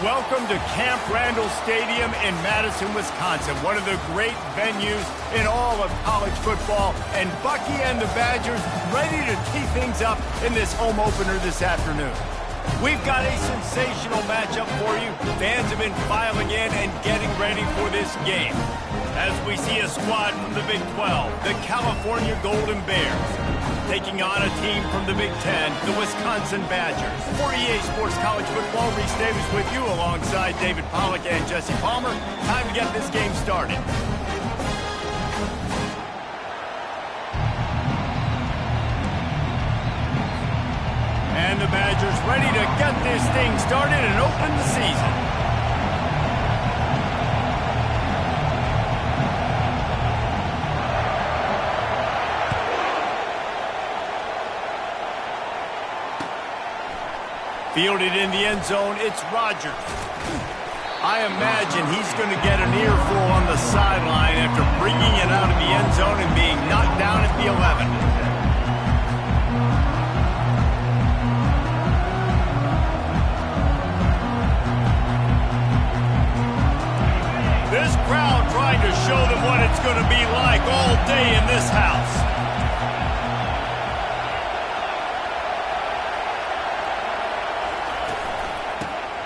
Welcome to Camp Randall Stadium in Madison, Wisconsin, one of the great venues in all of college football. And Bucky and the Badgers ready to tee things up in this home opener this afternoon. We've got a sensational matchup for you. Fans have been filing in and getting ready for this game. As we see a squad from the Big 12, the California Golden Bears, taking on a team from the Big 10, the Wisconsin Badgers. For EA Sports College Football, Reese Davis with you alongside David Pollack and Jesse Palmer. Time to get this game started. And the Badgers ready to get this thing started and open the season. Fielded in the end zone, it's Rodgers. I imagine he's going to get an earful on the sideline after bringing it out of the end zone and being knocked down at the 11. This crowd trying to show them what it's going to be like all day in this house.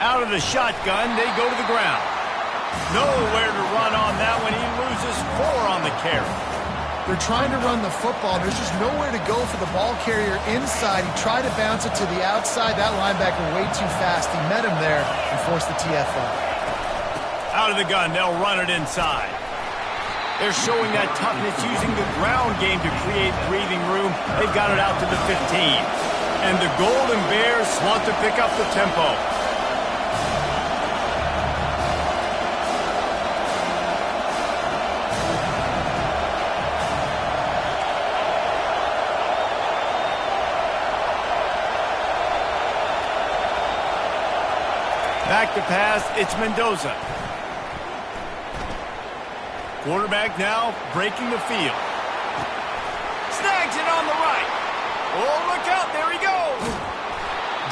Out of the shotgun, they go to the ground. Nowhere to run on that one. He loses 4 on the carry. They're trying to run the football. There's just nowhere to go for the ball carrier inside. He tried to bounce it to the outside. That linebacker way too fast. He met him there and forced the TFL. Out of the gun, they'll run it inside. They're showing that toughness using the ground game to create breathing room. They've got it out to the 15. And the Golden Bears want to pick up the tempo. Back to pass, it's Mendoza. Quarterback now breaking the field. Snags it on the right. Oh, look out, there he goes.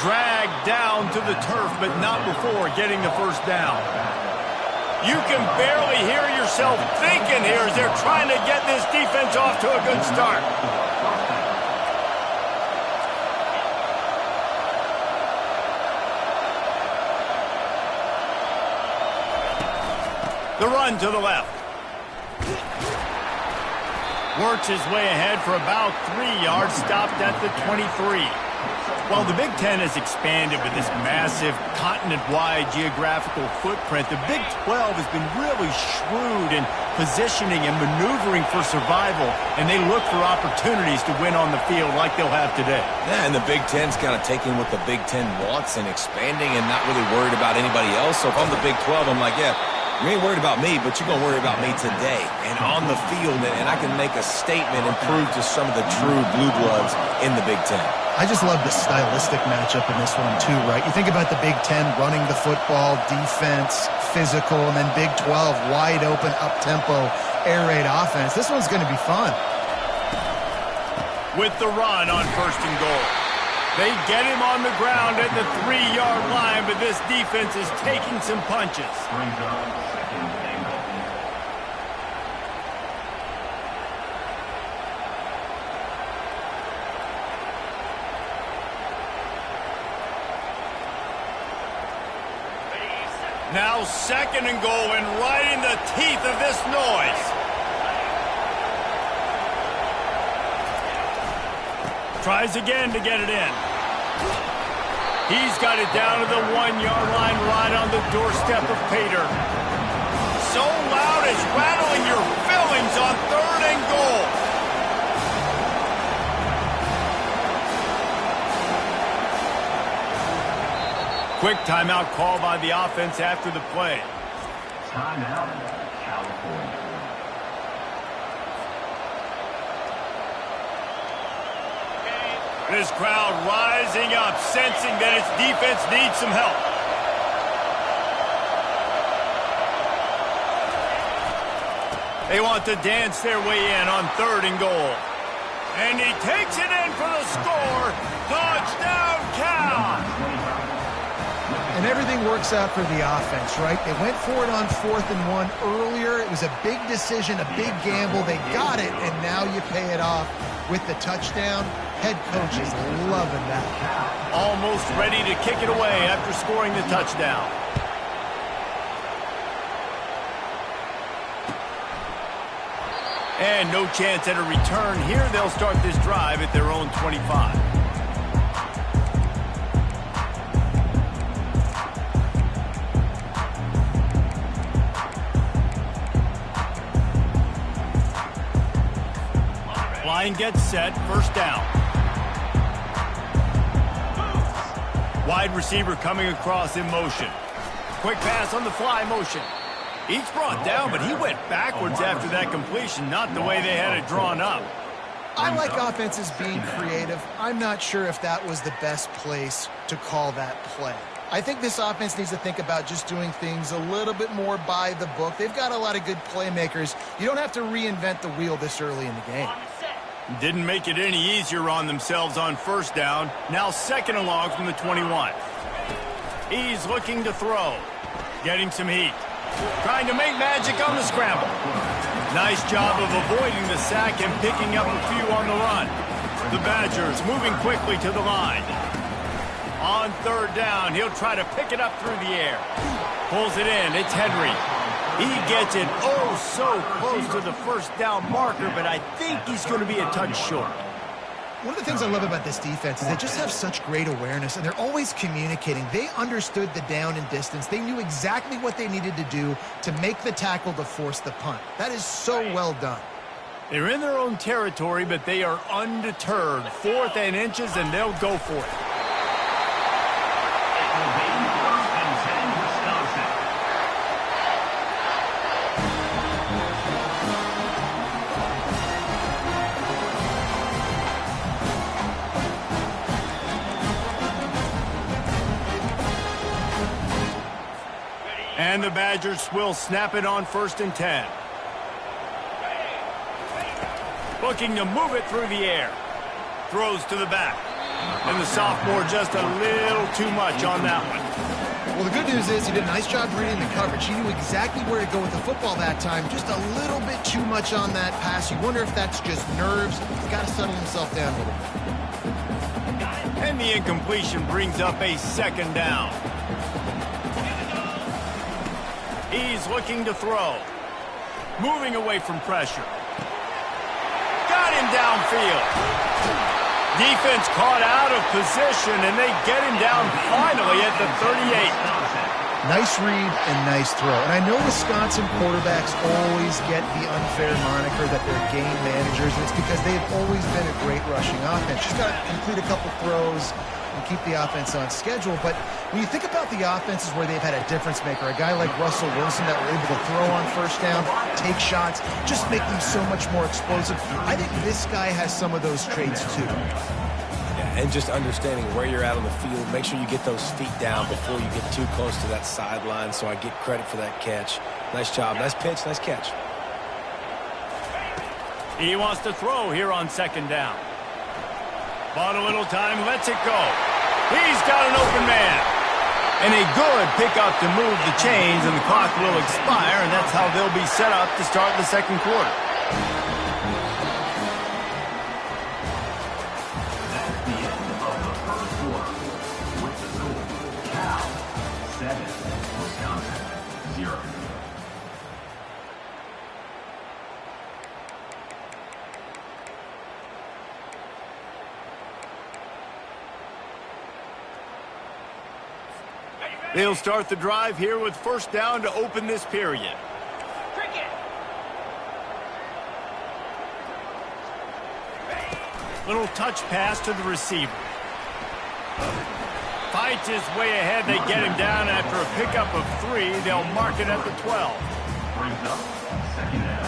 Dragged down to the turf, but not before getting the first down. You can barely hear yourself thinking here as they're trying to get this defense off to a good start. The run to the left. Works his way ahead for about 3 yards, stopped at the 23. While the Big Ten has expanded with this massive continent-wide geographical footprint, the Big 12 has been really shrewd in positioning and maneuvering for survival, and they look for opportunities to win on the field like they'll have today. Yeah, and the Big Ten's kind of taking what the Big Ten wants and expanding and not really worried about anybody else. So if I'm the Big 12, I'm like, yeah, you ain't worried about me, but you're going to worry about me today and on the field, and I can make a statement and prove to some of the true blue bloods in the Big Ten. I just love the stylistic matchup in this one too, right? You think about the Big Ten running the football, defense, physical, and then Big 12 wide open, up-tempo, air raid offense. This one's going to be fun. With the run on 1st and goal. They get him on the ground at the 3-yard line, but this defense is taking some punches. Now 2nd and goal, and right in the teeth of this noise. Tries again to get it in. He's got it down to the 1-yard line right on the doorstep of Pater. So loud it's rattling your fillings on 3rd and goal. Quick timeout call by the offense after the play. Timeout, California. This crowd rising up, sensing that its defense needs some help. They want to dance their way in on 3rd and goal. And he takes it in for the score. Touchdown, Cal! And everything works out for the offense, right? They went for it on 4th and 1 earlier. It was a big decision, a big gamble. They got it, and now you pay it off with the touchdown. Head coach is loving that. Almost ready to kick it away after scoring the touchdown. And no chance at a return here. They'll start this drive at their own 25. Line gets set, first down. Wide receiver coming across in motion. Quick pass on the fly motion. Each brought down, but he went backwards after that completion, not the way they had it drawn up. I like offenses being creative. I'm not sure if that was the best place to call that play. I think this offense needs to think about just doing things a little bit more by the book. They've got a lot of good playmakers. You don't have to reinvent the wheel this early in the game. Didn't make it any easier on themselves on first down. Now second and long from the 21. He's looking to throw. Getting some heat. Trying to make magic on the scramble. Nice job of avoiding the sack and picking up a few on the run. The Badgers moving quickly to the line. On third down, he'll try to pick it up through the air. Pulls it in. It's Henry. He gets it oh so close to the first down marker, but I think he's going to be a touch short. One of the things I love about this defense is they just have such great awareness, and they're always communicating. They understood the down and distance. They knew exactly what they needed to do to make the tackle to force the punt. That is so well done. They're in their own territory, but they are undeterred. 4th and inches, and they'll go for it. And the Badgers will snap it on 1st and 10. Looking to move it through the air. Throws to the back. And the sophomore just a little too much on that one. Well, the good news is he did a nice job reading the coverage. He knew exactly where to go with the football that time. Just a little bit too much on that pass. You wonder if that's just nerves. He's got to settle himself down a little bit. And the incompletion brings up a second down. He's looking to throw. Moving away from pressure. Got him downfield. Defense caught out of position, and they get him down finally at the 38. Nice read and nice throw. And I know Wisconsin quarterbacks always get the unfair moniker that they're game managers, and it's because they've always been a great rushing offense. Just got to complete a couple throws and keep the offense on schedule. But when you think about the offenses where they've had a difference maker, a guy like Russell Wilson that were able to throw on first down, take shots, just make them so much more explosive, I think this guy has some of those traits too. Yeah, and just understanding where you're at on the field, make sure you get those feet down before you get too close to that sideline, so I get credit for that catch. Nice job, nice pitch, nice catch. He wants to throw here on second down. Bought a little time, lets it go. He's got an open man. And a good pickup to move the chains, and the clock will expire, and that's how they'll be set up to start the second quarter. That's the end of the first quarter. With the score, Cal 7, Wisconsin 0. They'll start the drive here with first down to open this period. Little touch pass to the receiver. Fights his way ahead. They get him down after a pickup of 3. They'll mark it at the 12. Brings up second down.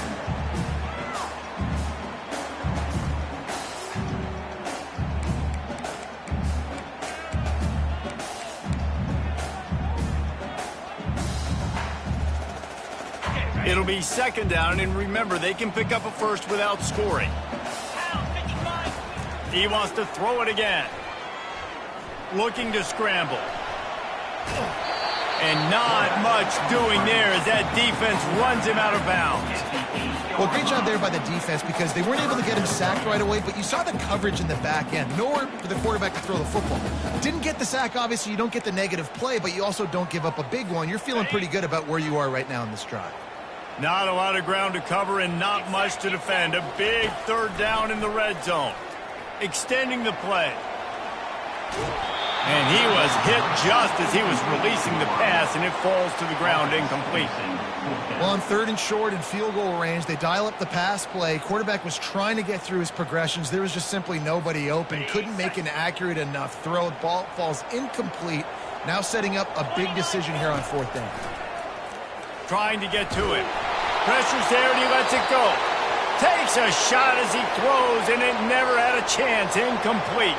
It'll be second down, and remember, they can pick up a first without scoring. He wants to throw it again. Looking to scramble. And not much doing there as that defense runs him out of bounds. Well, great job there by the defense because they weren't able to get him sacked right away, but you saw the coverage in the back end. Nowhere for the quarterback to throw the football. Didn't get the sack, obviously. You don't get the negative play, but you also don't give up a big one. You're feeling pretty good about where you are right now in this drive. Not a lot of ground to cover and not much to defend. A big third down in the red zone. Extending the play. And he was hit just as he was releasing the pass, and it falls to the ground incomplete. Well, on 3rd and short and field goal range, they dial up the pass play. Quarterback was trying to get through his progressions. There was just simply nobody open. Couldn't make an accurate enough throw. The ball falls incomplete. Now setting up a big decision here on 4th down. Trying to get to it. Pressure's there, and he lets it go. Takes a shot as he throws, and it never had a chance. Incomplete.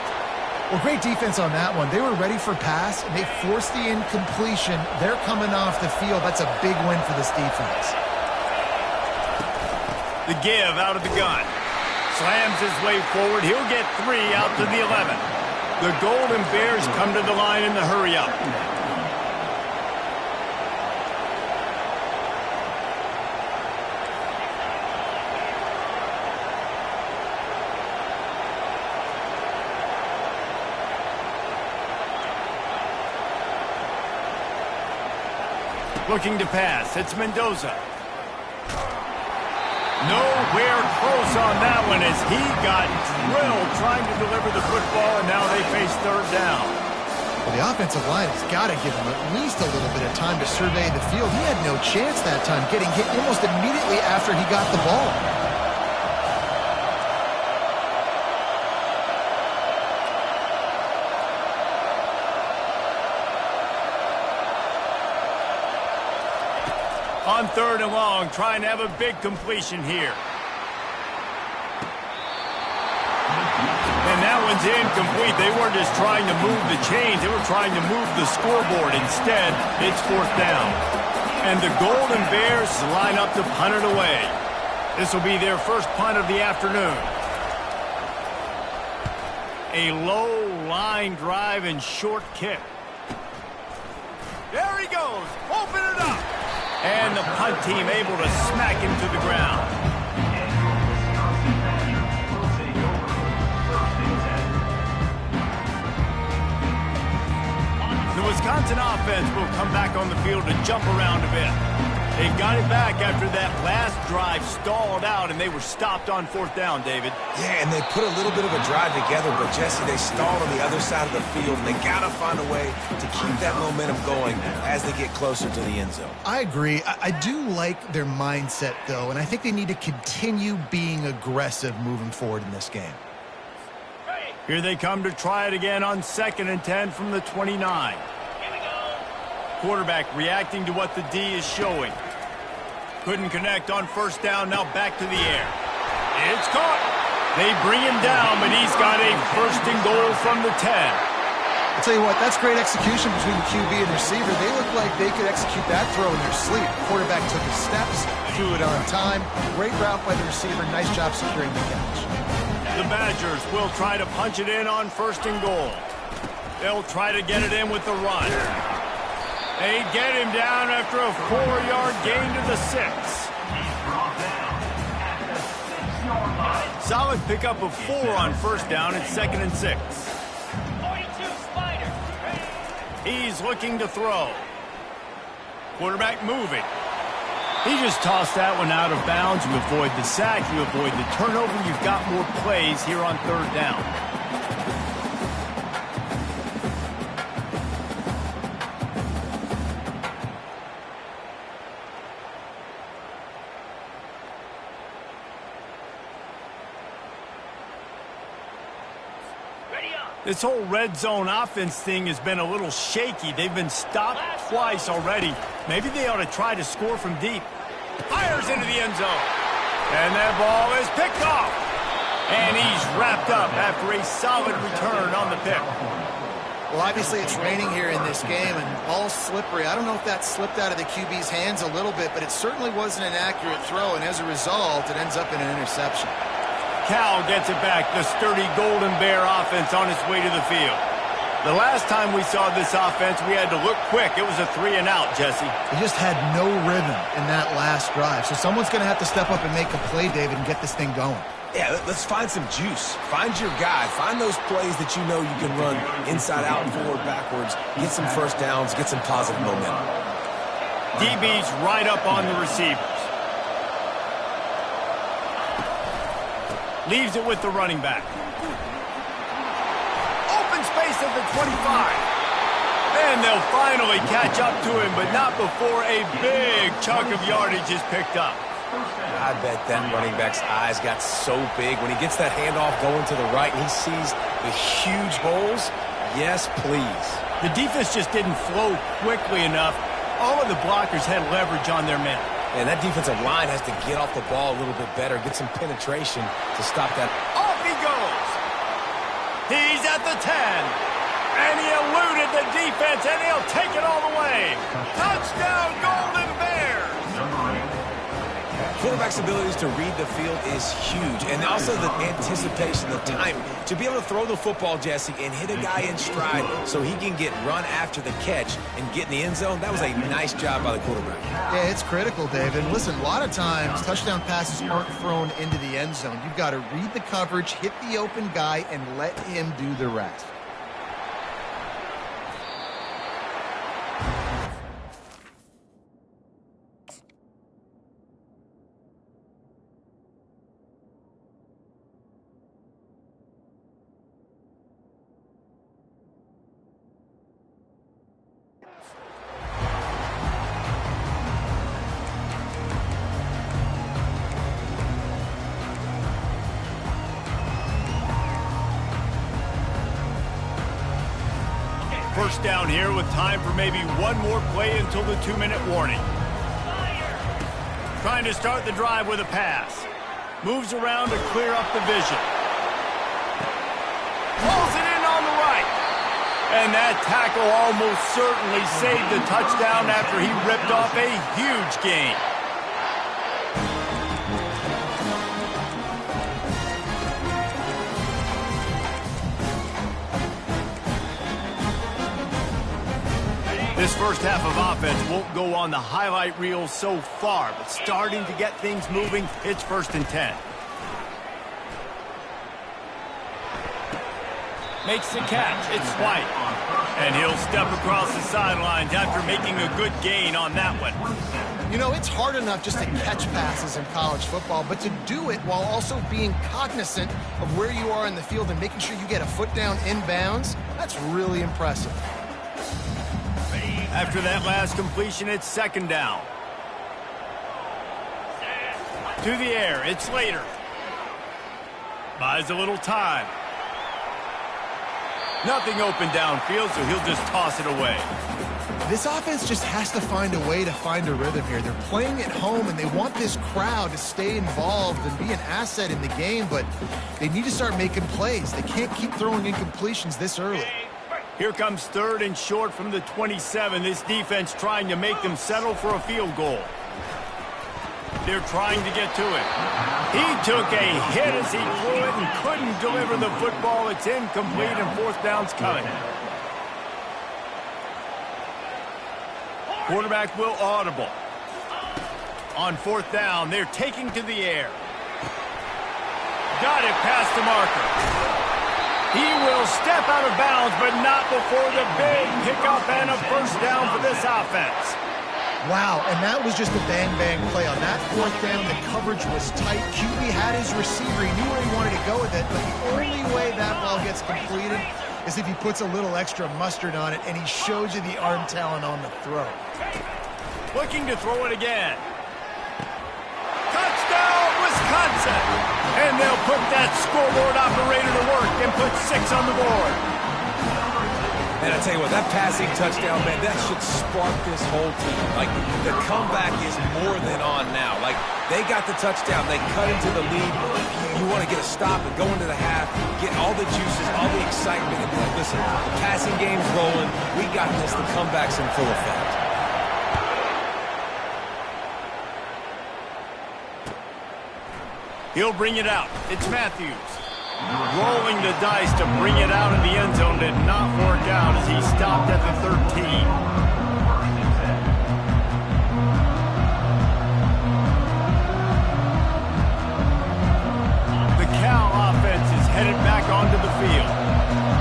Well, great defense on that one. They were ready for pass, and they forced the incompletion. They're coming off the field. That's a big win for this defense. The give out of the gun. Slams his way forward. He'll get 3 out to the 11. The Golden Bears come to the line in the hurry-up. Looking to pass. It's Mendoza. Nowhere close on that one as he got drilled trying to deliver the football, and now they face 3rd down. Well, the offensive line has got to give him at least a little bit of time to survey the field. He had no chance that time, getting hit almost immediately after he got the ball. On 3rd and long, trying to have a big completion here. And that one's incomplete. They weren't just trying to move the chains. They were trying to move the scoreboard. Instead, it's 4th down. And the Golden Bears line up to punt it away. This will be their first punt of the afternoon. A low line drive and short kick. There he goes. Open it up. And the punt team able to smack him to the ground. The Wisconsin offense will come back on the field to jump around a bit. They got it back after that last drive stalled out, and they were stopped on 4th down, David. Yeah, and they put a little bit of a drive together, but, Jesse, they stalled on the other side of the field, and they got to find a way to keep that momentum going as they get closer to the end zone. I agree. I do like their mindset, though, and I think they need to continue being aggressive moving forward in this game. Here they come to try it again on 2nd and 10 from the 29. Quarterback reacting to what the D is showing. Couldn't connect on 1st down, now back to the air. It's caught. They bring him down, but he's got a 1st and goal from the 10. I'll tell you what, that's great execution between the QB and receiver. They look like they could execute that throw in their sleep. Quarterback took his steps, threw it on time. Great route by the receiver. Nice job securing the catch. The Badgers will try to punch it in on 1st and goal. They'll try to get it in with the run. They get him down after a 4-yard gain to the 6. Solid pickup of 4 on 1st down. It's 2nd and 6. He's looking to throw. Quarterback moving. He just tossed that one out of bounds. You avoid the sack. You avoid the turnover. You've got more plays here on 3rd down. This whole red zone offense thing has been a little shaky. They've been stopped twice already. Maybe they ought to try to score from deep. Fires into the end zone. And that ball is picked off. And he's wrapped up after a solid return on the pick. Well, obviously it's raining here in this game, and ball's slippery. I don't know if that slipped out of the QB's hands a little bit, but it certainly wasn't an accurate throw, and as a result, it ends up in an interception. Cal gets it back. The sturdy Golden Bear offense on its way to the field. The last time we saw this offense, we had to look quick. It was a 3-and-out, Jesse. They just had no rhythm in that last drive. So someone's going to have to step up and make a play, David, and get this thing going. Yeah, let's find some juice. Find your guy. Find those plays that you know you can run inside out, forward, backwards. Get some first downs. Get some positive momentum. DB's right up on the receivers. Leaves it with the running back. Space at the 25. And they'll finally catch up to him, but not before a big chunk of yardage is picked up. I bet that running back's eyes got so big when he gets that handoff going to the right and he sees the huge holes. Yes, please. The defense just didn't flow quickly enough. All of the blockers had leverage on their men. And that defensive line has to get off the ball a little bit better, get some penetration to stop that. Off he goes. He's at the 10. And he eluded the defense, and he'll take it all the way. Touchdown, Golden Bears! Quarterback's abilities to read the field is huge. And also the anticipation, the time. To be able to throw the football, Jesse, and hit a guy in stride so he can get run after the catch and get in the end zone, that was a nice job by the quarterback. Yeah, it's critical, David. Listen, a lot of times touchdown passes aren't thrown into the end zone. You've got to read the coverage, hit the open guy, and let him do the rest. First down here with time for maybe one more play until the 2-minute warning. Trying to start the drive with a pass. Moves around to clear up the vision. Pulls it in on the right. And that tackle almost certainly saved the touchdown after he ripped off a huge gain. This first half of offense won't go on the highlight reel so far, but starting to get things moving, it's 1st and 10. Makes the catch, it's White. And he'll step across the sidelines after making a good gain on that one. You know, it's hard enough just to catch passes in college football, but to do it while also being cognizant of where you are in the field and making sure you get a foot down inbounds, that's really impressive. After that last completion, it's 2nd down. To the air, it's Slater. Buys a little time. Nothing open downfield, so he'll just toss it away. This offense just has to find a way to find a rhythm here. They're playing at home, and they want this crowd to stay involved and be an asset in the game, but they need to start making plays. They can't keep throwing incompletions this early. Here comes 3rd and short from the 27. This defense trying to make them settle for a field goal. They're trying to get to it. He took a hit as he threw it and couldn't deliver the football. It's incomplete, and 4th down's coming. Quarterback will audible. On 4th down, they're taking to the air. Got it past the marker. He will step out of bounds, but not before the big pickup and a 1st down for this offense. Wow, and that was just a bang-bang play. On that 4th down, the coverage was tight. QB had his receiver. He knew where he wanted to go with it, but the only way that ball gets completed is if he puts a little extra mustard on it, and he shows you the arm talent on the throw. Looking to throw it again. Touchdown, Wisconsin! And they'll put that scoreboard operator to work and put 6 on the board. And I tell you what, that passing touchdown, man, that should spark this whole team. Like, the comeback is more than on now. Like, they got the touchdown. They cut into the lead. You want to get a stop and go into the half, get all the juices, all the excitement. And be like, listen, the passing game's rolling. We got this. The comeback's in full effect. He'll bring it out. It's Matthews. Rolling the dice to bring it out of the end zone did not work out as he stopped at the 13. Headed back onto the field.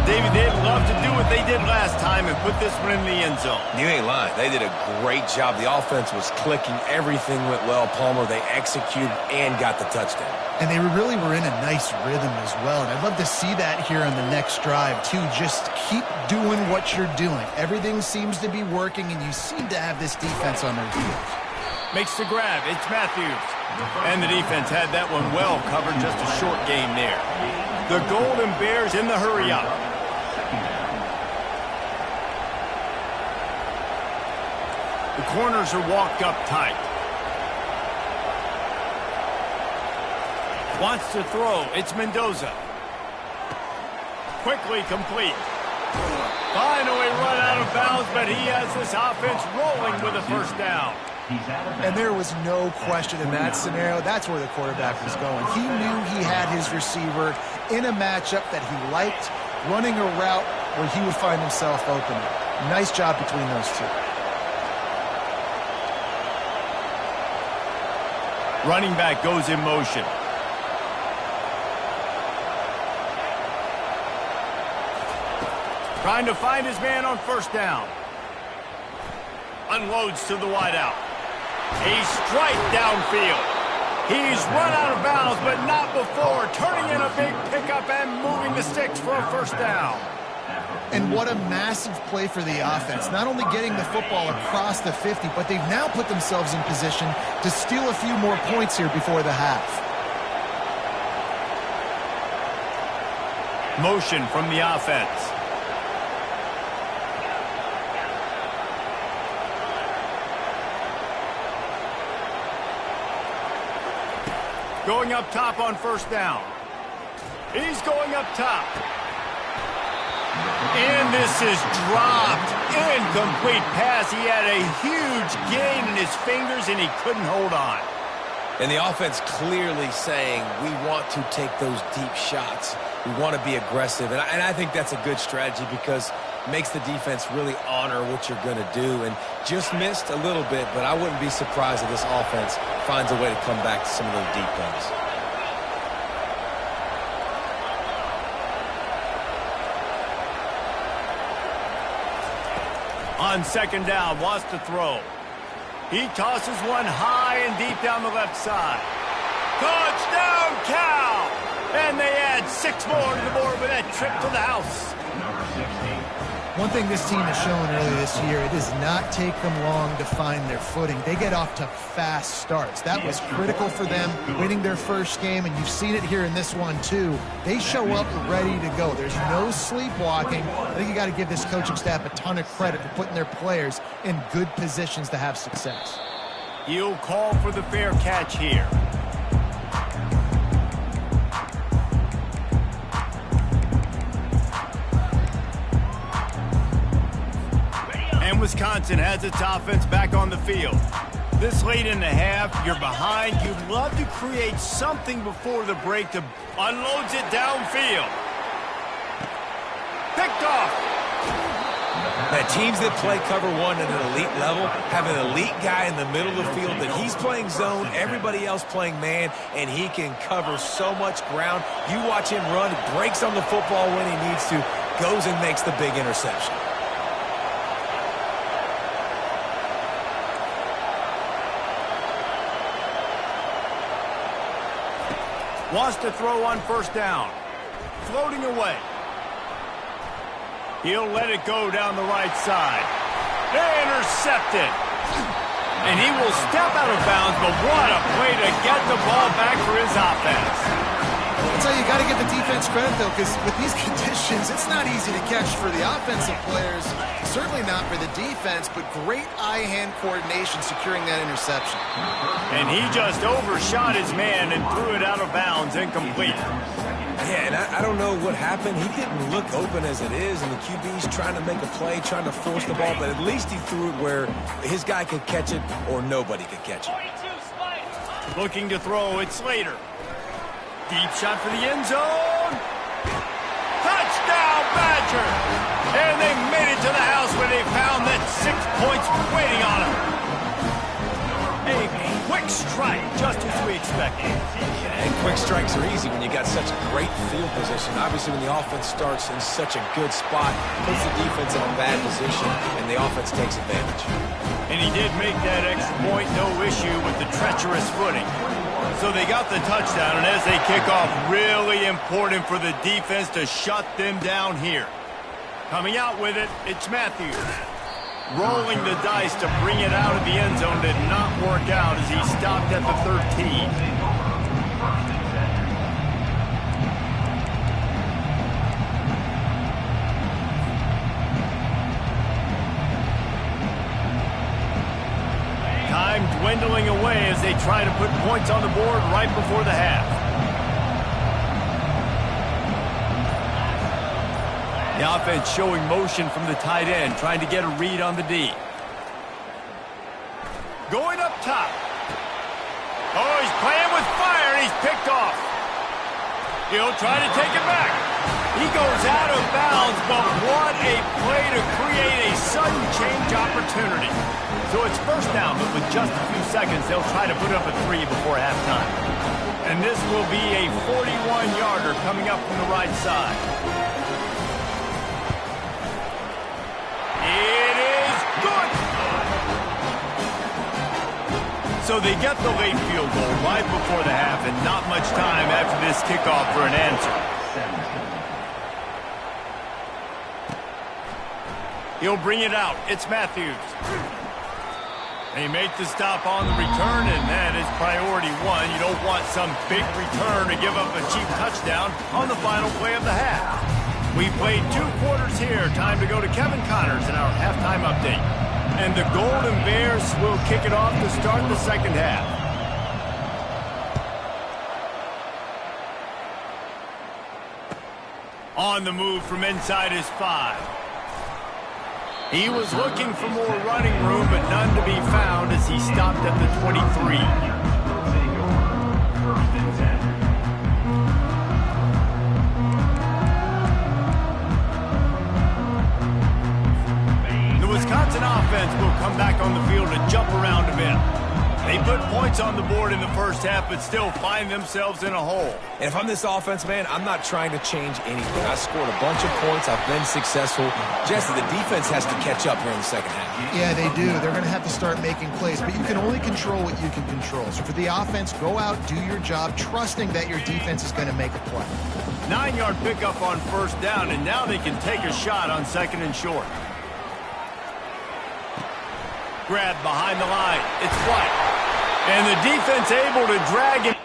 David, they'd love to do what they did last time and put this one in the end zone. You ain't lying. They did a great job. The offense was clicking. Everything went well. Palmer, they executed and got the touchdown. And they really were in a nice rhythm as well. And I'd love to see that here on the next drive, too. Just keep doing what you're doing. Everything seems to be working, and you seem to have this defense on their heels. Makes the grab. It's Matthews. And the defense had that one well covered. Just a short game there. The Golden Bears in the hurry-up. The corners are walked up tight. Wants to throw. It's Mendoza. Quickly complete. Finally run out of bounds, but he has this offense rolling with a first down. And there was no question in that scenario. That's where the quarterback was going. He knew he had his receiver in a matchup that he liked, running a route where he would find himself open. Nice job between those two. Running back goes in motion. Trying to find his man on first down. Unloads to the wideout. A strike downfield. He's run out of bounds, but not before. Turning in a big pickup and moving the sticks for a first down. And what a massive play for the offense. Not only getting the football across the 50, but they've now put themselves in position to steal a few more points here before the half. Motion from the offense. Going up top on first down. He's going up top. And this is dropped. Incomplete pass. He had a huge gain in his fingers, and he couldn't hold on. And the offense clearly saying, we want to take those deep shots. We want to be aggressive. And I think that's a good strategy because it makes the defense really honor what you're going to do. And just missed a little bit, but I wouldn't be surprised if this offense finds a way to come back to some of those deep ones. On second down, wants to throw. He tosses one high and deep down the left side. Touchdown, Cal! And they add 6 more to the board with that trip to the house. One thing this team has shown earlier this year, it does not take them long to find their footing. They get off to fast starts. That was critical for them, winning their first game, and you've seen it here in this one too. They show up ready to go. There's no sleepwalking. I think you got to give this coaching staff a ton of credit for putting their players in good positions to have success. He'll call for the fair catch here. Wisconsin has its offense back on the field. This late in the half, you're behind. You'd love to create something before the break to unloads it downfield. Picked off. Now, teams that play cover one at an elite level have an elite guy in the middle of the field that he's playing zone, everybody else playing man, and he can cover so much ground. You watch him run, breaks on the football when he needs to, goes and makes the big interception. Wants to throw on first down. Floating away. He'll let it go down the right side. Intercepted. And he will step out of bounds, but what a play to get the ball back for his offense. So you got to give the defense credit, though, because with these conditions, it's not easy to catch for the offensive players. Certainly not for the defense, but great eye-hand coordination securing that interception. And he just overshot his man and threw it out of bounds, incomplete. Yeah, and I don't know what happened. He didn't look open as it is, and the QB's trying to make a play, trying to force the ball, but at least he threw it where his guy could catch it or nobody could catch it. Looking to throw, it's Slater. Deep shot for the end zone. Badgers. And they made it to the house where they found that 6 points waiting on them. A quick strike, just as we expected. And quick strikes are easy when you got such great field position. Obviously, when the offense starts in such a good spot, puts the defense in a bad position, and the offense takes advantage. And he did make that extra point, no issue with the treacherous footing. So they got the touchdown, and as they kick off, really important for the defense to shut them down here. Coming out with it, it's Matthews. Rolling the dice to bring it out of the end zone did not work out as he stopped at the 13. Time dwindling away as they try to put points on the board right before the half. The offense showing motion from the tight end, trying to get a read on the D. Going up top. Oh, he's playing with fire, and he's picked off. He'll try to take it back. He goes out of bounds, but what a play to create a sudden change opportunity. So it's first down, but with just a few seconds, they'll try to put up a 3 before halftime. And this will be a 41-yarder coming up from the right side. It is good. So they get the late field goal right before the half, and not much time after this kickoff for an answer. He'll bring it out. It's Matthews. They make the stop on the return, and that is priority 1. You don't want some big return to give up a cheap touchdown on the final play of the half. We played 2 quarters here. Time to go to Kevin Connors in our halftime update. And the Golden Bears will kick it off to start the second half. On the move from inside his 5. He was looking for more running room, but none to be found as he stopped at the 23. Wisconsin offense will come back on the field to jump around a bit. They put points on the board in the first half, but still find themselves in a hole. And if I'm this offense, man, I'm not trying to change anything. I scored a bunch of points. I've been successful. Jesse, the defense has to catch up here in the second half. Yeah, they do. They're going to have to start making plays, but you can only control what you can control. So for the offense, go out, do your job, trusting that your defense is going to make a play. 9-yard pickup on first down, and now they can take a shot on second and short. Grab behind the line. It's White. And the defense able to drag him.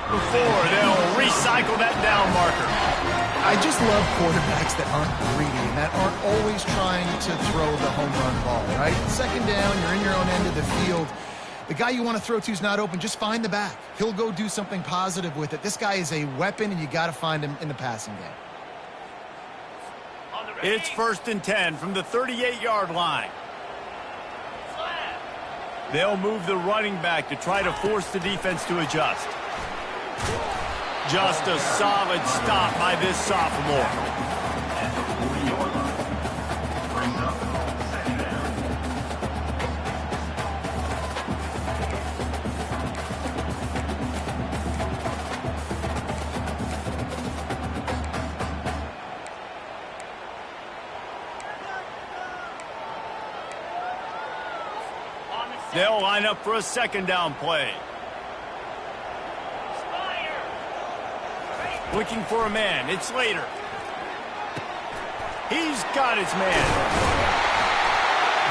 Before they'll recycle that down marker. I just love quarterbacks that aren't greedy and that aren't always trying to throw the home run ball, right? Second down, you're in your own end of the field. The guy you want to throw to is not open. Just find the back. He'll go do something positive with it. This guy is a weapon, and you got to find him in the passing game. It's 1st and 10 from the 38-yard line. They'll move the running back to try to force the defense to adjust. Just a solid stop by this sophomore. They'll line up for a second down play. Looking for a man. It's Slater. He's got his man.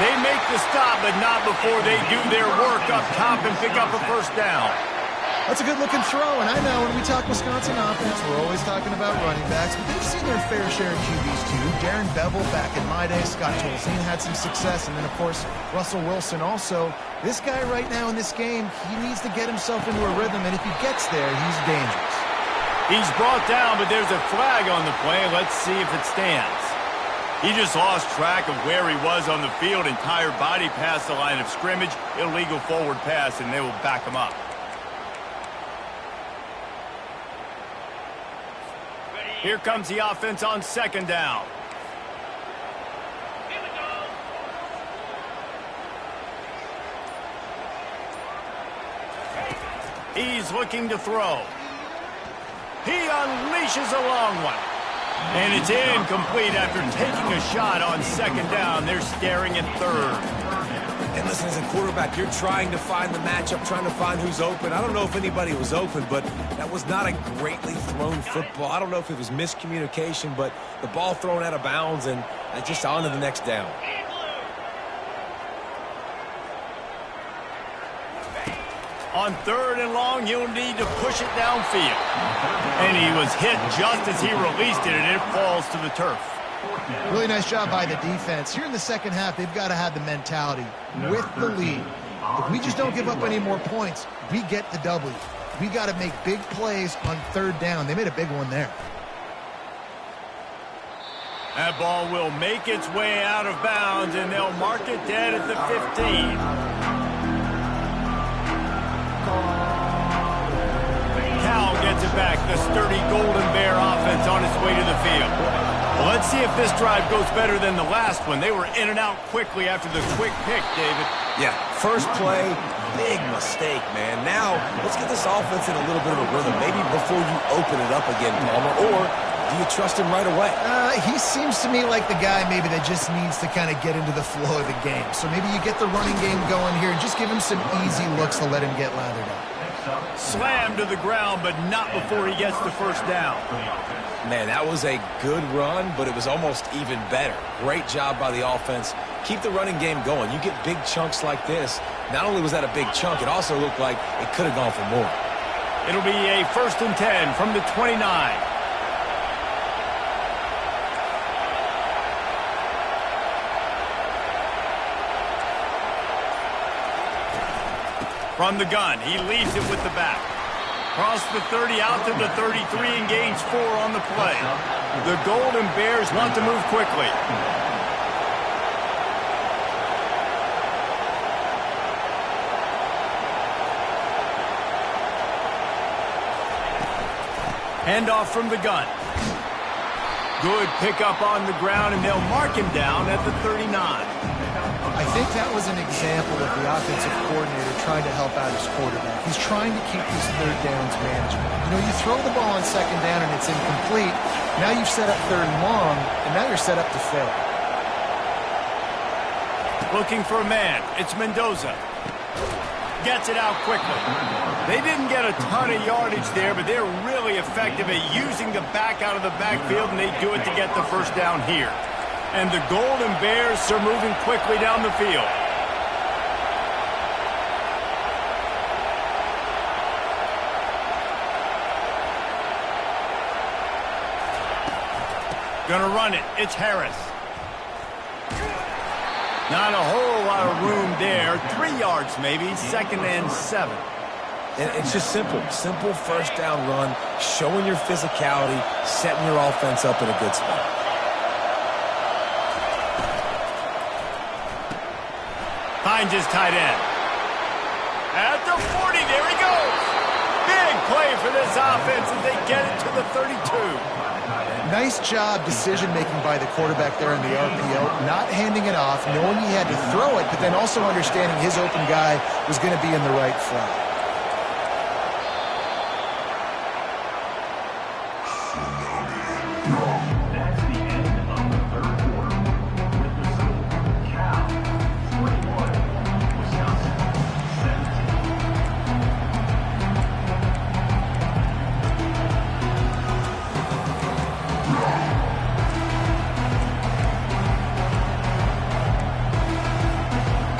They make the stop, but not before they do their work up top and pick up a first down. That's a good-looking throw, and I know when we talk Wisconsin offense, we're always talking about running backs, but they've seen their fair share of QBs too. Darren Bevel back in my day, Scott Tolzien had some success, and then, of course, Russell Wilson also. This guy right now in this game, he needs to get himself into a rhythm, and if he gets there, he's dangerous. He's brought down, but there's a flag on the play. Let's see if it stands. He just lost track of where he was on the field. Entire body past the line of scrimmage. Illegal forward pass, and they will back him up. Here comes the offense on second down. He's looking to throw. He unleashes a long one. And it's incomplete after taking a shot on second down. They're staring at third. And listen, as a quarterback, you're trying to find the matchup, trying to find who's open. I don't know if anybody was open, but that was not a greatly thrown football. I don't know if it was miscommunication, but the ball thrown out of bounds and just on to the next down. On third and long, you'll need to push it downfield. And he was hit just as he released it, and it falls to the turf. Really nice job by the defense. Here in the second half, they've got to have the mentality with the lead. If we just don't give up any more points, we get the W. We got to make big plays on third down. They made a big one there. That ball will make its way out of bounds, and they'll mark it dead at the 15. Cal gets it back. The sturdy Golden Bear offense on its way to the field. Well, let's see if this drive goes better than the last one. They were in and out quickly after the quick pick, David. Yeah, first play, big mistake, man. Now, let's get this offense in a little bit of a rhythm. Maybe before you open it up again, Palmer, or do you trust him right away? He seems to me like the guy maybe that just needs to kind of get into the flow of the game. So maybe you get the running game going here and just give him some easy looks to let him get lathered up. Slammed to the ground, but not before he gets the first down. Man, that was a good run, but it was almost even better. Great job by the offense. Keep the running game going. You get big chunks like this. Not only was that a big chunk, it also looked like it could have gone for more. It'll be a 1st and 10 from the 29. From the gun, he leaves it with the back. Cross the 30 out to the 33 and gains 4 on the play. The Golden Bears want to move quickly. Handoff from the gun. Good pickup on the ground, and they'll mark him down at the 39. I think that was an example of the offensive coordinator trying to help out his quarterback. He's trying to keep these third downs manageable. You know, you throw the ball on second down and it's incomplete. Now you've set up third and long, and now you're set up to fail. Looking for a man. It's Mendoza. Gets it out quickly. They didn't get a ton of yardage there, but they're really effective at using the back out of the backfield, and they do it to get the first down here. And the Golden Bears are moving quickly down the field. Gonna run it. It's Harris. Not a whole lot of room there. 3 yards maybe. 2nd and 7. And it's just simple. Simple first down run, showing your physicality, setting your offense up in a good spot. Finds his tight end. At the 40, there he goes. Big play for this offense as they get it to the 32. Nice job decision-making by the quarterback there in the RPO, not handing it off, knowing he had to throw it, but then also understanding his open guy was going to be in the right flat. That's the end of the third quarter. With the score, Cal 41, Wisconsin 17.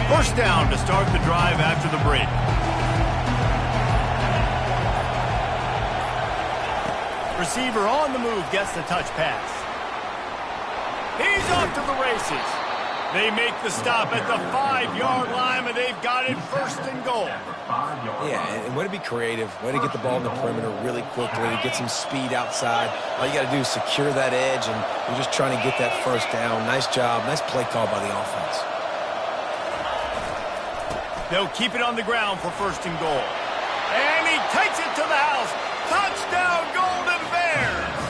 First down to start the drive after the break. Receiver on the move gets the touch pass. He's off to the races. They make the stop at the 5-yard line, and they've got it first and goal. Yeah, and way to be creative, way to get the ball in the perimeter really quickly, get some speed outside. All you got to do is secure that edge, and you're just trying to get that first down. Nice job, nice play call by the offense. They'll keep it on the ground for first and goal. And he takes it to the house. Touchdown, Golden Bears!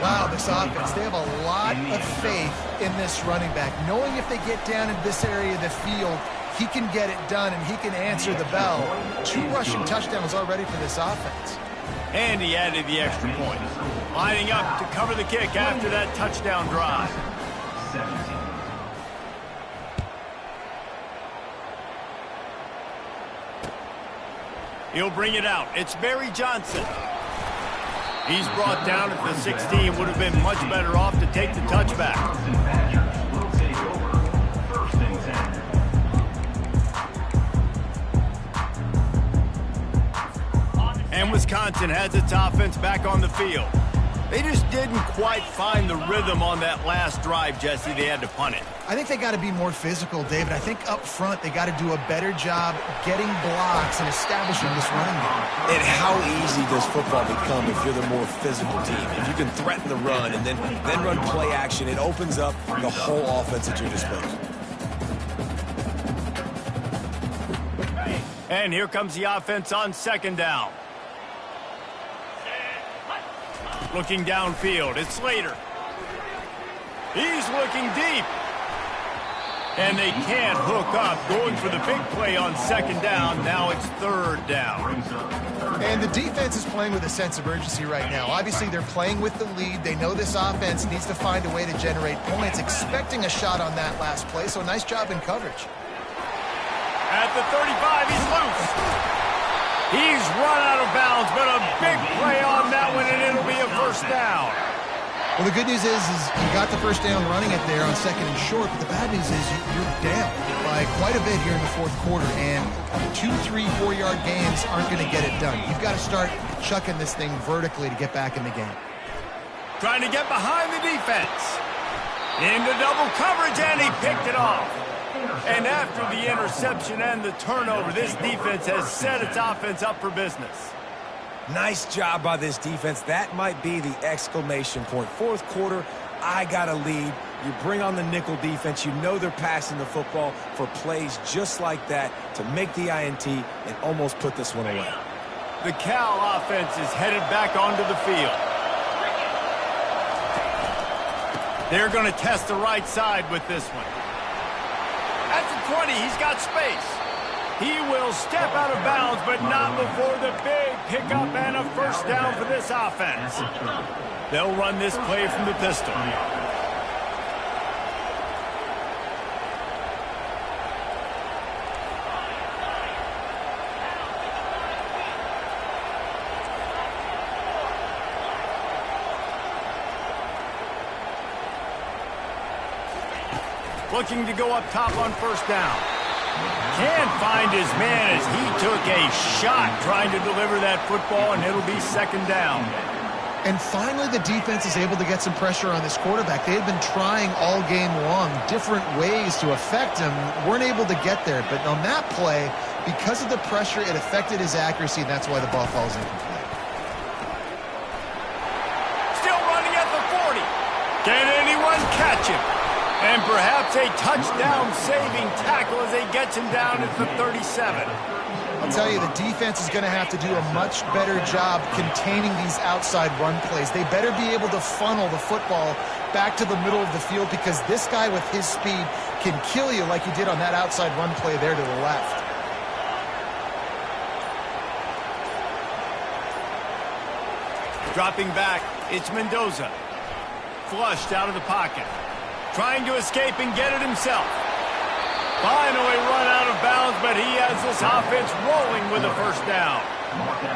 Wow, this offense, they have a lot of faith in this running back, knowing if they get down in this area of the field, he can get it done and he can answer the bell. 2 rushing touchdowns already for this offense. And he added the extra point. Lining up to cover the kick after that touchdown drive. 17. He'll bring it out. It's Barry Johnson. He's brought down at the 16. Would have been much better off to take the touchback. Will take over. First and 10. And Wisconsin has its offense back on the field. They just didn't quite find the rhythm on that last drive, Jesse. They had to punt it. I think they got to be more physical, David. I think up front they got to do a better job getting blocks and establishing this running game. And how easy does football become if you're the more physical team? If you can threaten the run and then run play action, it opens up the whole offense at your disposal. And here comes the offense on second down. Looking downfield, it's Slater. He's looking deep. And they can't hook up, going for the big play on second down. Now it's third down. And the defense is playing with a sense of urgency right now. Obviously, they're playing with the lead. They know this offense needs to find a way to generate points, expecting a shot on that last play. So nice job in coverage. At the 35, he's loose. He's run out of bounds, but a big play on that one, and it'll be a first down. Well, the good news is you got the first down running it there on second and short, but the bad news is you're down by quite a bit here in the fourth quarter, and 2, 3, 4-yard gains aren't going to get it done. You've got to start chucking this thing vertically to get back in the game. Trying to get behind the defense. Into double coverage, and he picked it off. And after the interception and the turnover, this defense has set its offense up for business. Nice job by this defense. That might be the exclamation point. Fourth quarter, I got a lead. You bring on the nickel defense. You know they're passing the football for plays just like that to make the INT and almost put this one away. The Cal offense is headed back onto the field. They're going to test the right side with this one. At the 20, he's got space. He will step out of bounds, but not before the big pickup and a first down for this offense. They'll run this play from the pistol. Looking to go up top on first down. Can't find his man as he took a shot trying to deliver that football, and it'll be second down. And finally, the defense is able to get some pressure on this quarterback. They had been trying all game long different ways to affect him, weren't able to get there. But on that play, because of the pressure, it affected his accuracy, and that's why the ball falls incomplete. Still running at the 40. Can anyone catch him? And perhaps a touchdown-saving tackle as he gets him down at the 37. I'll tell you, the defense is going to have to do a much better job containing these outside run plays. They better be able to funnel the football back to the middle of the field, because this guy with his speed can kill you like he did on that outside run play there to the left. Dropping back, it's Mendoza. Flushed out of the pocket. Trying to escape and get it himself. Finally run out of bounds, but he has this offense rolling with a first down.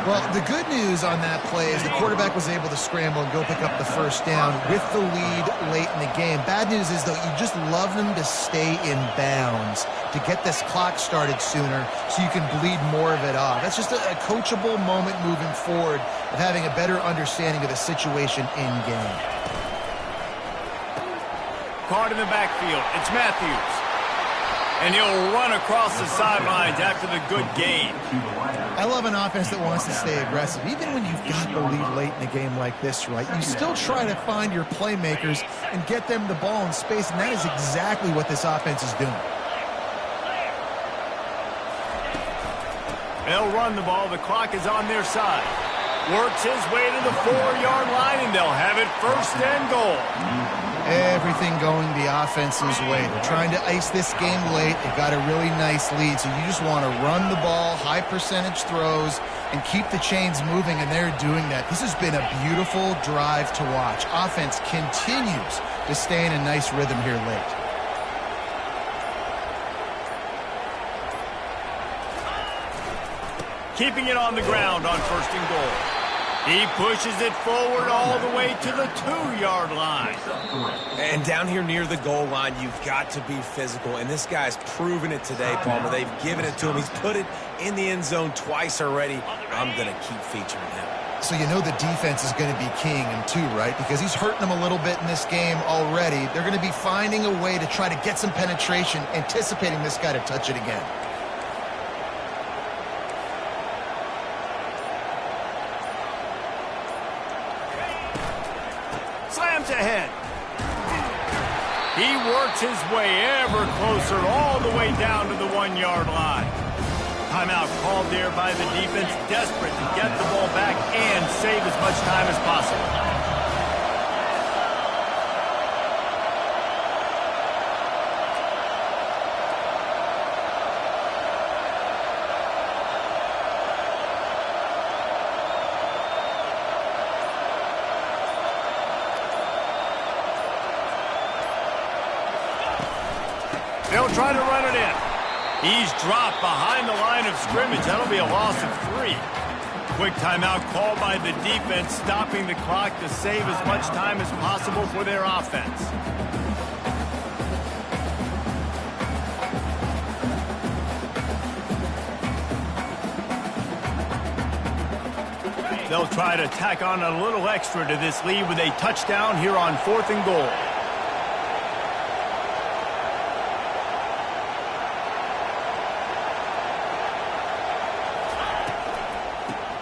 Well, the good news on that play is the quarterback was able to scramble and go pick up the first down with the lead late in the game. Bad news is, though, you just love them to stay in bounds to get this clock started sooner so you can bleed more of it off. That's just a coachable moment moving forward of having a better understanding of the situation in game. Caught in the backfield. It's Matthews. And he'll run across the sidelines after the good gain. I love an offense that wants to stay aggressive. Even when you've got the lead late in a game like this, right, you still try to find your playmakers and get them the ball in space, and that is exactly what this offense is doing. They'll run the ball. The clock is on their side. Works his way to the 4-yard line, and they'll have it first and goal. Everything going the offense's way. They're trying to ice this game late. They've got a really nice lead, so you just want to run the ball, high percentage throws, and keep the chains moving, and they're doing that. This has been a beautiful drive to watch. Offense continues to stay in a nice rhythm here late. Keeping it on the ground on first and goal. He pushes it forward all the way to the 2-yard line. And down here near the goal line, you've got to be physical. And this guy's proven it today, Palmer. They've given it to him. He's put it in the end zone twice already. I'm going to keep featuring him. So you know the defense is going to be keying him too, right? Because he's hurting them a little bit in this game already. They're going to be finding a way to try to get some penetration, anticipating this guy to touch it again. Slams ahead. He works his way ever closer all the way down to the 1-yard line. Timeout called there by the defense, desperate to get the ball back and save as much time as possible. They'll try to run it in. He's dropped behind the line of scrimmage. That'll be a loss of 3. Quick timeout called by the defense, stopping the clock to save as much time as possible for their offense. They'll try to tack on a little extra to this lead with a touchdown here on 4th and goal.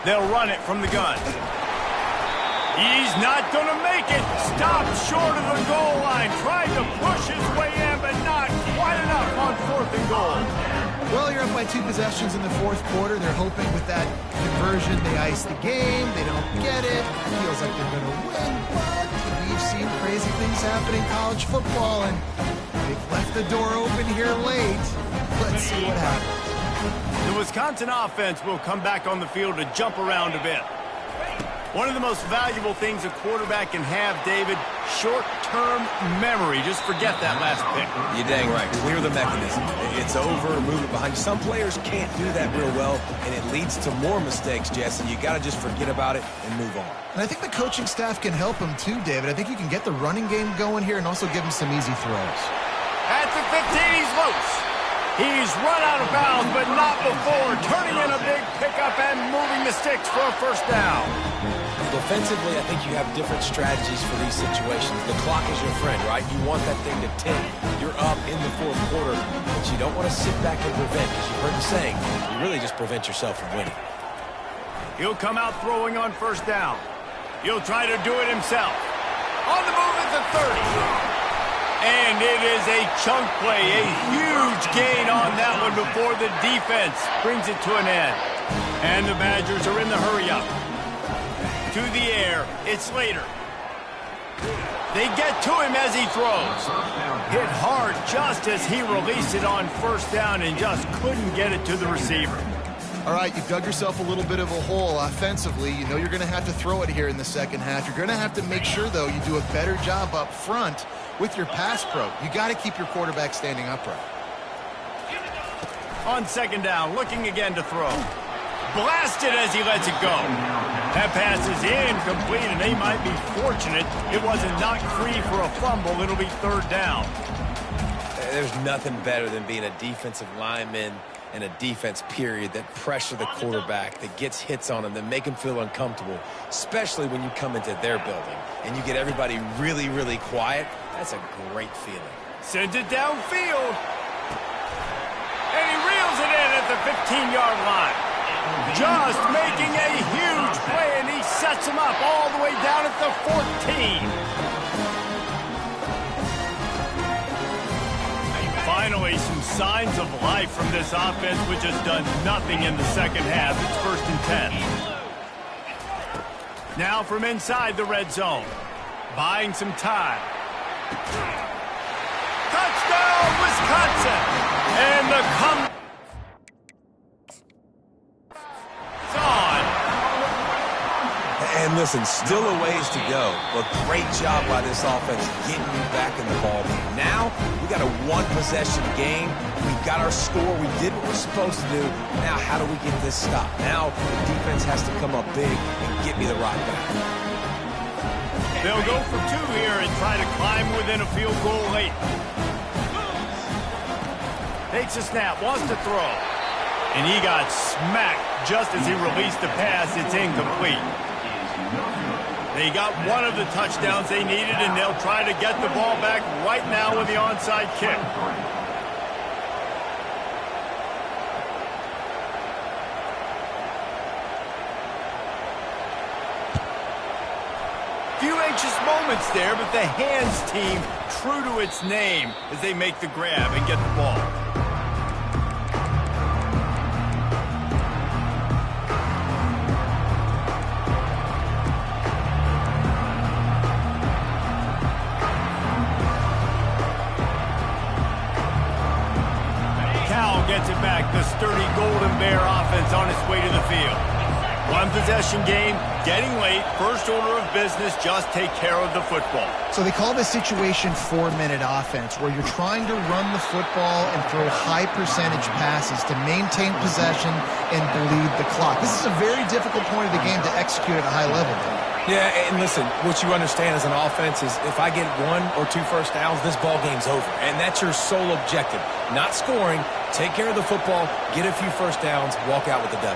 They'll run it from the gun. He's not going to make it. Stopped short of the goal line. Tried to push his way in, but not quite enough on 4th and goal. Well, you're up by 2 possessions in the 4th quarter. They're hoping with that conversion they ice the game. They don't get it. It feels like they're going to win, but we've seen crazy things happen in college football, and they've left the door open here late. Let's see what happens. The Wisconsin offense will come back on the field to jump around a bit. One of the most valuable things a quarterback can have, David, short-term memory. Just forget that last pick. You're dang right. Clear the mechanism. It's over, move it behind you. Some players can't do that real well, and it leads to more mistakes, Jesse. You got to just forget about it and move on. And I think the coaching staff can help him too, David. I think you can get the running game going here and also give him some easy throws. At the 15, he's loose. He's run out of bounds, but not before turning in a big pickup and moving the sticks for a first down. Defensively, I think you have different strategies for these situations. The clock is your friend, right? You want that thing to tick. You're up in the 4th quarter, but you don't want to sit back and prevent, because you've heard the saying, you really just prevent yourself from winning. He'll come out throwing on first down. He'll try to do it himself. On the move at the 30. And it is a chunk play, a huge gain on that one before the defense brings it to an end. And the Badgers are in the hurry-up. To the air, it's Slater. They get to him as he throws. Hit hard just as he released it on first down and just couldn't get it to the receiver. All right, you've dug yourself a little bit of a hole offensively. You know you're going to have to throw it here in the second half. You're going to have to make sure, though, you do a better job up front with your pass pro. You got to keep your quarterback standing upright. On second down, looking again to throw. blasted as he lets it go. That pass is incomplete, and they might be fortunate it wasn't knocked free for a fumble. It'll be third down. There's nothing better than being a defensive lineman and a defense period that pressure the quarterback, that gets hits on him, that make him feel uncomfortable, especially when you come into their building and you get everybody really, really quiet. That's a great feeling. Sends it downfield. And he reels it in at the 15-yard line. Just making a huge play, and he sets him up all the way down at the 14. Finally, some signs of life from this offense, which has done nothing in the second half. It's 1st and 10. Now from inside the red zone. Buying some time. Touchdown, Wisconsin! And the comeback. It's on. And listen, still a ways to go, but great job by this offense getting you back in the ball game. Now, we got a one-possession game. We've got our score. We did what we're supposed to do. Now, how do we get this stopped? Now, the defense has to come up big and get me the rock back. They'll go for 2 here and try to climb within a field goal late. Takes a snap, wants to throw. And he got smacked just as he released the pass. It's incomplete. They got one of the touchdowns they needed, and they'll try to get the ball back right now with the onside kick. Few anxious moments there, but the hands team true to its name as they make the grab and get the ball. Gets it back. The sturdy Golden Bear offense on its way to the field. One possession game, getting late. First order of business, just take care of the football. So they call this situation 4-minute offense, where you're trying to run the football and throw high percentage passes to maintain possession and bleed the clock. This is a very difficult point of the game to execute at a high level. Yeah, and listen, what you understand as an offense is if I get 1 or 2 first downs, this ball game's over. And that's your sole objective. Not scoring, take care of the football, get a few first downs, walk out with the W.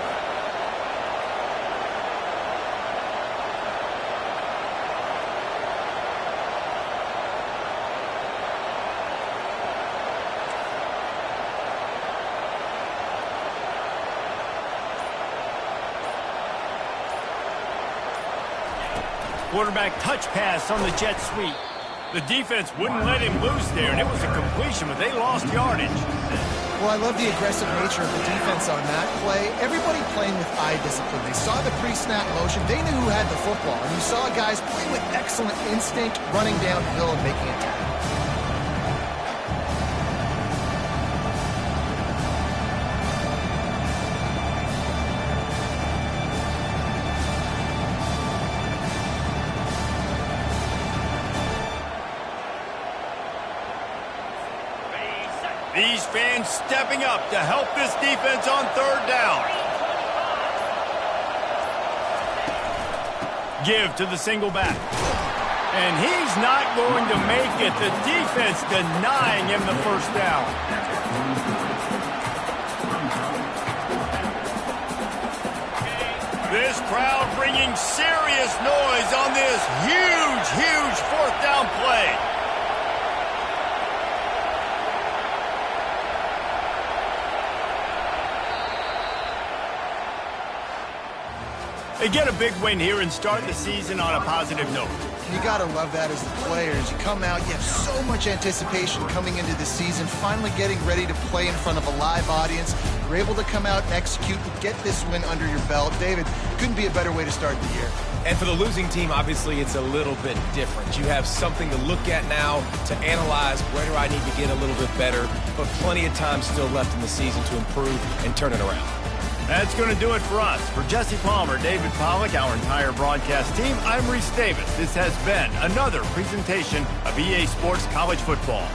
Quarterback touch pass on the jet sweep. The defense wouldn't let him loose there, and it was a completion, but they lost yardage. Well, I love the aggressive nature of the defense on that play. Everybody playing with eye discipline. They saw the pre-snap motion. They knew who had the football. And you saw guys play with excellent instinct, running downhill and making a tackle. These fans stepping up to help this defense on 3rd down. Give to the single back. And he's not going to make it. The defense denying him the first down. This crowd bringing serious noise on this huge, huge 4th down play. They get a big win here and start the season on a positive note. You got to love that as the players. You come out, you have so much anticipation coming into the season, finally getting ready to play in front of a live audience. You're able to come out and execute and get this win under your belt. David, couldn't be a better way to start the year. And for the losing team, obviously, it's a little bit different. You have something to look at now, to analyze where do I need to get a little bit better, but plenty of time still left in the season to improve and turn it around. That's going to do it for us. For Jesse Palmer, David Pollack, our entire broadcast team, I'm Reese Davis. This has been another presentation of EA Sports College Football.